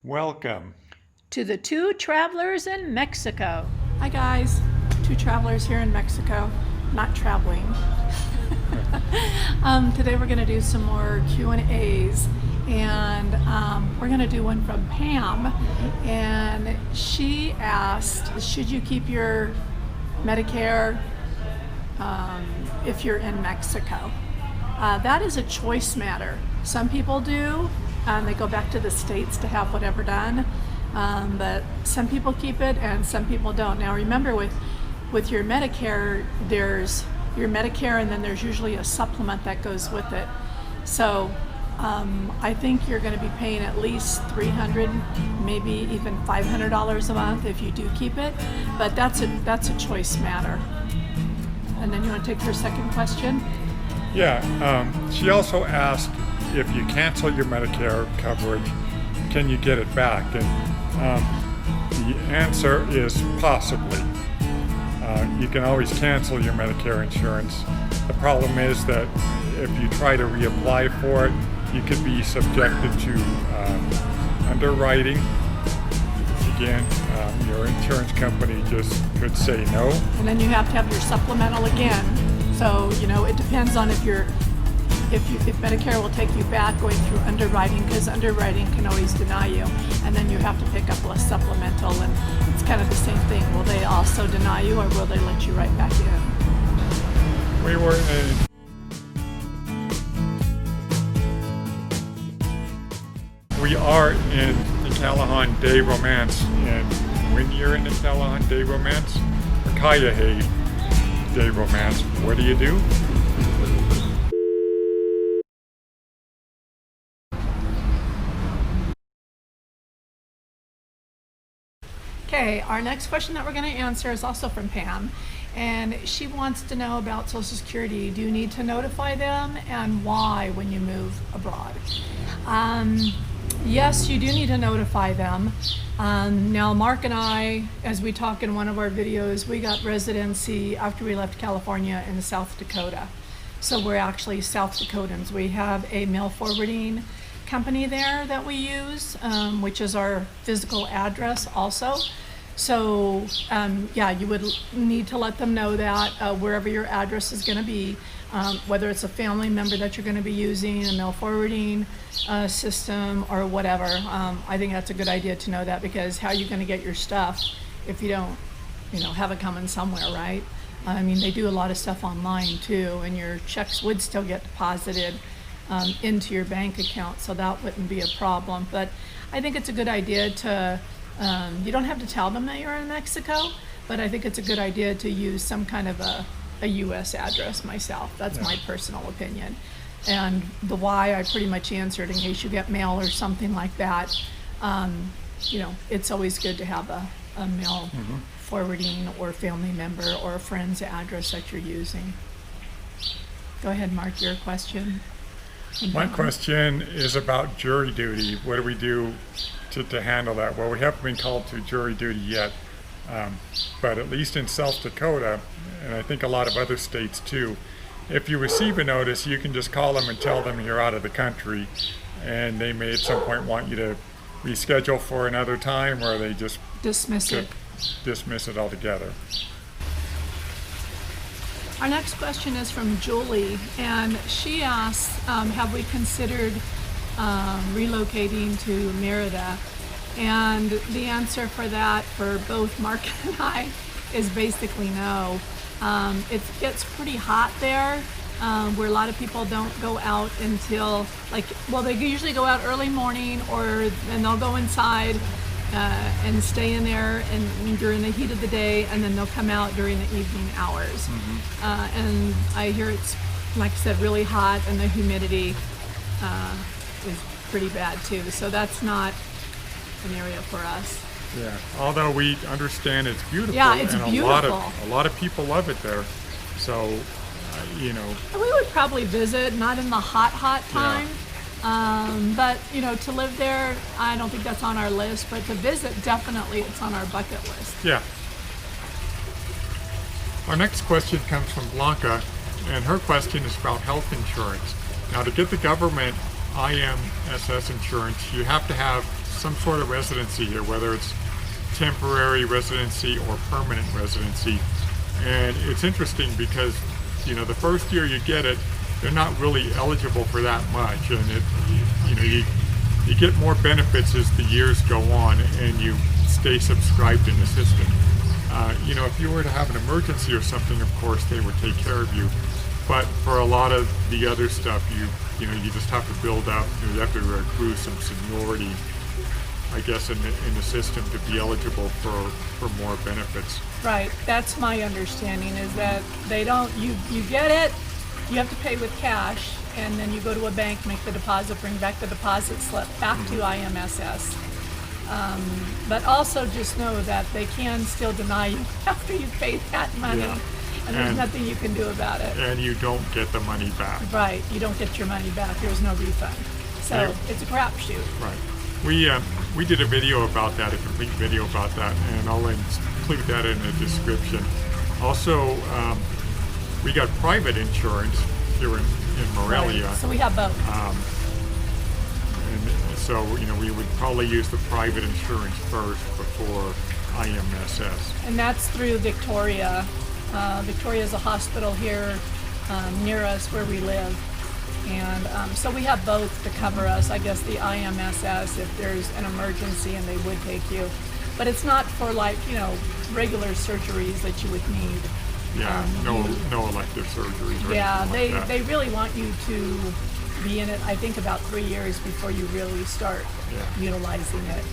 Welcome to the two travelers in Mexico. Hi guys, two travelers here in Mexico, not traveling. Today we're going to do some more Q&As, and we're going to do one from Pam, and she asked, should you keep your Medicare if you're in Mexico? That is a choice matter. Some people do. They go back to the States to have whatever done. But some people keep it and some people don't. Now remember, with your Medicare, there's your Medicare and then there's usually a supplement that goes with it. So I think you're going to be paying at least $300, maybe even $500 a month if you do keep it. But that's a choice matter. And then you want to take your second question? Yeah, she also asked, if you cancel your Medicare coverage, can you get it back? And the answer is possibly. You can always cancel your Medicare insurance. The problem is that if you try to reapply for it, you could be subjected to underwriting. Again, your insurance company just could say no. And then you have to have your supplemental again. So, it depends on if Medicare will take you back going through underwriting, because underwriting can always deny you, and then you have to pick up a supplemental, and it's kind of the same thing. Will they also deny you, or will they let you right back in? We are in the Callahan Day Romance, and when you're in the Callahan Day Romance, or Kayahay Day Romance, what do? Okay, our next question that we're going to answer is also from Pam, and she wants to know about Social Security. Do you need to notify them, and why when you move abroad? Yes, you do need to notify them. Now, Mark and I, as we talk in one of our videos, we got residency after we left California in South Dakota. So we're actually South Dakotans. We have a mail forwarding company there that we use, which is our physical address also. So yeah, you would need to let them know that wherever your address is going to be, whether it's a family member that you're going to be using, a mail forwarding system or whatever. I think that's a good idea to know that, because how are you going to get your stuff if you don't have it coming somewhere, right? I mean, they do a lot of stuff online too, and your checks would still get deposited into your bank account, so that wouldn't be a problem. But I think it's a good idea to, you don't have to tell them that you're in Mexico, but I think it's a good idea to use some kind of a U.S. address myself. That's my personal opinion. And the why I pretty much answered, in case you get mail or something like that. It's always good to have a mail forwarding or family member or a friend's address that you're using. Go ahead, Mark, your question. My question is about jury duty. What do we do to handle that? Well, we haven't been called to jury duty yet, but at least in South Dakota, and I think a lot of other states too, if you receive a notice, you can just call them and tell them you're out of the country, and they may at some point want you to reschedule for another time, or they just dismiss it altogether. Our next question is from Julie, and she asks, have we considered relocating to Merida? And the answer for that, for both Mark and I, is basically no. It gets pretty hot there, where a lot of people don't go out until, they usually go out early morning, and they'll go inside and stay in there and during the heat of the day, and then they'll come out during the evening hours. And I hear it's, like I said, really hot, and the humidity is pretty bad too. So that's not an area for us. Yeah, although we understand it's beautiful. Yeah, it's beautiful. A lot of people love it there. So, We would probably visit, not in the hot time. Yeah. But to live there, I don't think that's on our list, but to visit, definitely it's on our bucket list. Yeah. Our next question comes from Blanca, and her question is about health insurance. Now, to get the government IMSS insurance, you have to have some sort of residency here, whether it's temporary residency or permanent residency. And it's interesting because, you know, the first year you get it, they're not really eligible for that much, and you get more benefits as the years go on and you stay subscribed in the system. You know, if you were to have an emergency or something, of course they would take care of you. But for a lot of the other stuff, you know, you just have to build up. You have to accrue some seniority, I guess, in the system to be eligible for more benefits. Right. That's my understanding, is that they don't. You get it. You have to pay with cash, and then you go to a bank, make the deposit, bring back the deposit slip back to IMSS. But also just know that they can still deny you after you've paid that money. Yeah. And there's nothing you can do about it. And you don't get the money back. Right, you don't get your money back. There's no refund. So Yeah. it's a crapshoot. Right. We did a video about that, a complete video about that, and I'll include that in the description. Also, we got private insurance here in Morelia. Right. So we have both. And so, you know, we would probably use the private insurance first before IMSS. And that's through Victoria. Victoria is a hospital here near us where we live. And so we have both to cover us. I guess the IMSS, if there's an emergency, and they would take you. But it's not for, like, you know, regular surgeries that you would need. Yeah, no elective surgeries or Yeah, anything like that. they really want you to be in it, I think, about 3 years before you really start utilizing it.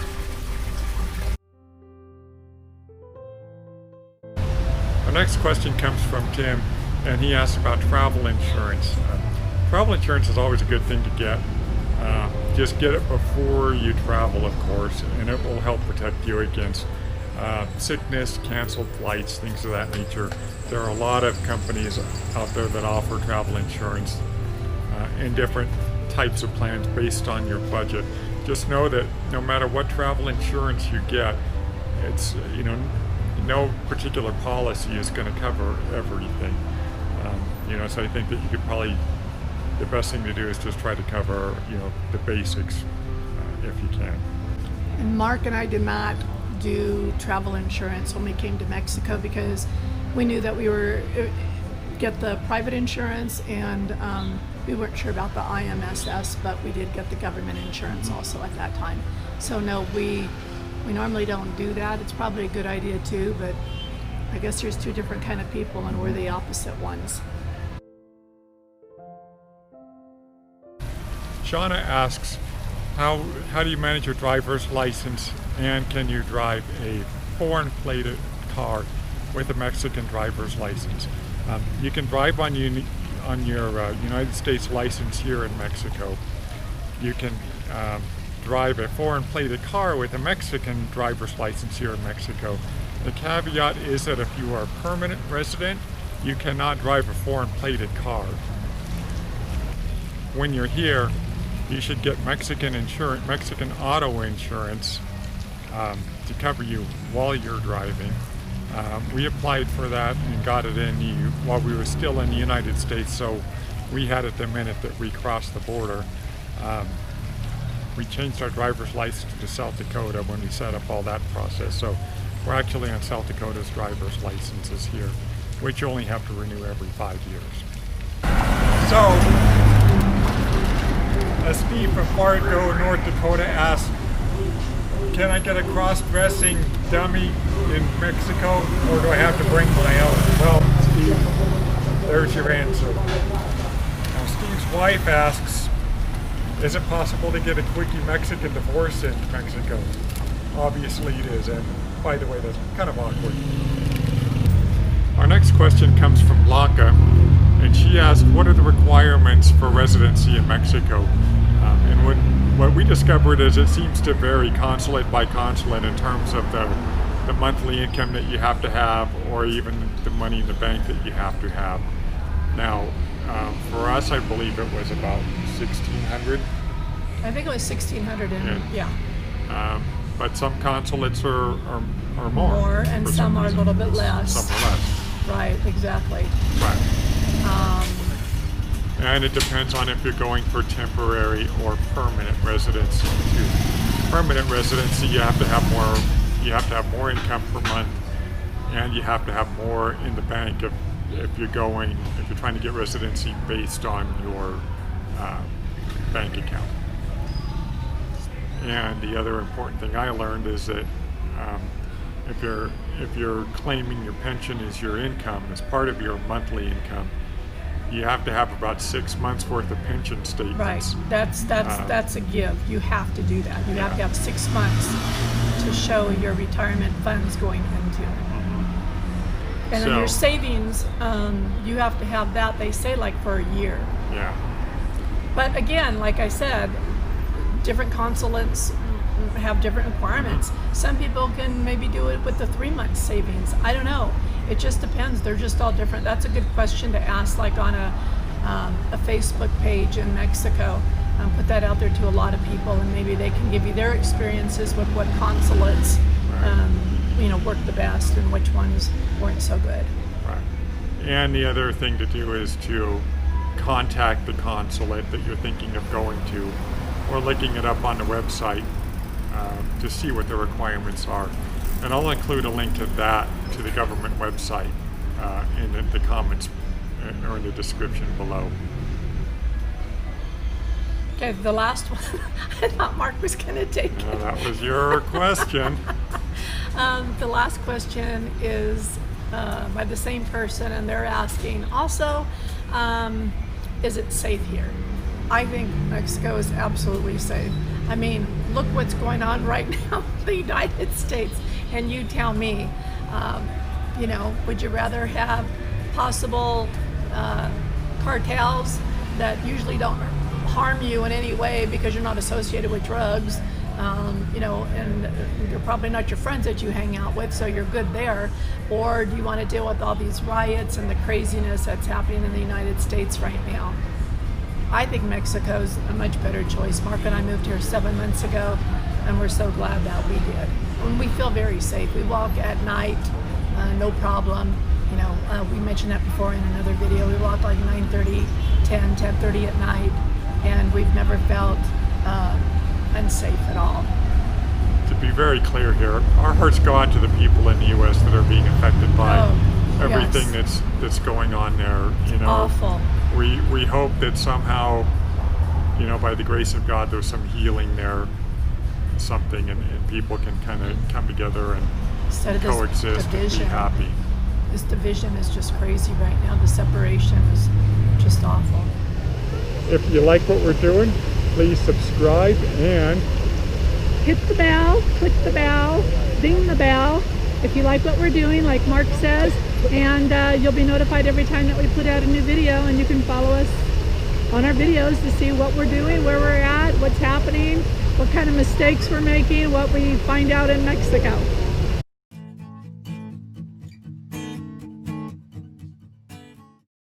Our next question comes from Tim, and he asks about travel insurance. Travel insurance is always a good thing to get. Just get it before you travel, of course, and it will help protect you against sickness, canceled flights, things of that nature. There are a lot of companies out there that offer travel insurance in different types of plans based on your budget. Just know that no matter what travel insurance you get, it's, you know, no particular policy is going to cover everything. You know, so I think that you could probably, the best thing to do is just try to cover, you know, the basics if you can. And Mark and I did not do travel insurance when we came to Mexico because we knew that we were get the private insurance, and we weren't sure about the IMSS, but we did get the government insurance also at that time. So no, we normally don't do that. It's probably a good idea too, but I guess there's two different kind of people, and we're the opposite ones. Shauna asks, how do you manage your driver's license, and can you drive a foreign plated car with a Mexican driver's license? You can drive on your United States license here in Mexico. You can drive a foreign plated car with a Mexican driver's license here in Mexico. The caveat is that if you are a permanent resident, you cannot drive a foreign plated car. When you're here, you should get Mexican insurance, Mexican auto insurance to cover you while you're driving. We applied for that and got it in while we were still in the United States, so we had it the minute that we crossed the border. We changed our driver's license to South Dakota when we set up all that process. So we're actually on South Dakota's driver's licenses here, which you only have to renew every 5 years. So, Steve from Fargo, North Dakota asks, can I get a cross-dressing dummy in Mexico, or do I have to bring my own? Well, Steve, there's your answer. Now, Steve's wife asks, is it possible to get a quickie Mexican divorce in Mexico? Obviously it is, and by the way, that's kind of awkward. Our next question comes from Blanca, and she asks, what are the requirements for residency in Mexico? And what we discovered is it seems to vary consulate by consulate in terms of the monthly income that you have to have, or even the money in the bank that you have to have. Now, for us, I believe it was about $1,600. I think it was 1,600, and yeah. But some consulates are more. More, and some are a little bit less. Some are less. Right, exactly. Right. And it depends on if you're going for temporary or permanent residency too. permanent residency, you have to have more. You have to have more income per month, and you have to have more in the bank if you're trying to get residency based on your bank account. And the other important thing I learned is that if you're claiming your pension as your income, as part of your monthly income, you have to have about 6 months worth of pension statements. Right. That's a give. You have to do that. You have to have 6 months to show your retirement funds going into. And then your savings, you have to have that, they say, like for a year. Yeah. But again, like I said, different consulates have different requirements. Some people can maybe do it with the 3 month savings. I don't know. It just depends. They're just all different. That's a good question to ask, like on a Facebook page in Mexico. Put that out there to a lot of people, and maybe they can give you their experiences with what consulates, work the best and which ones weren't so good. Right. And the other thing to do is to contact the consulate that you're thinking of going to, or looking it up on the website to see what the requirements are. And I'll include a link to that, to the government website, in the comments or in the description below. Okay, the last one. I thought Mark was going to take it. That was your question. The last question is by the same person, and they're asking also, is it safe here? I think Mexico is absolutely safe. I mean, look what's going on right now in the United States, and you tell me, would you rather have possible cartels that usually don't harm you in any way because you're not associated with drugs, and you're probably not your friends that you hang out with, so you're good there? Or do you want to deal with all these riots and the craziness that's happening in the United States right now? I think Mexico's a much better choice. Mark and I moved here 7 months ago, and we're so glad that we did. And we feel very safe. We walk at night, no problem. We mentioned that before in another video. We walk like 9:30, 10:30 at night, and we've never felt unsafe at all. To be very clear here, our hearts go out to the people in the U.S. that are being affected by everything that's going on there. Awful. We hope that somehow, by the grace of God, there's some healing there, something, and people can kind of come together and coexist and be happy. This division is just crazy right now. The separation is just awful. If you like what we're doing, please subscribe and hit the bell, click the bell, ding the bell if you like what we're doing, like Mark says, and you'll be notified every time that we put out a new video, and you can follow us on our videos to see what we're doing, where we're at, what's happening, what kind of mistakes we're making, what we find out in Mexico.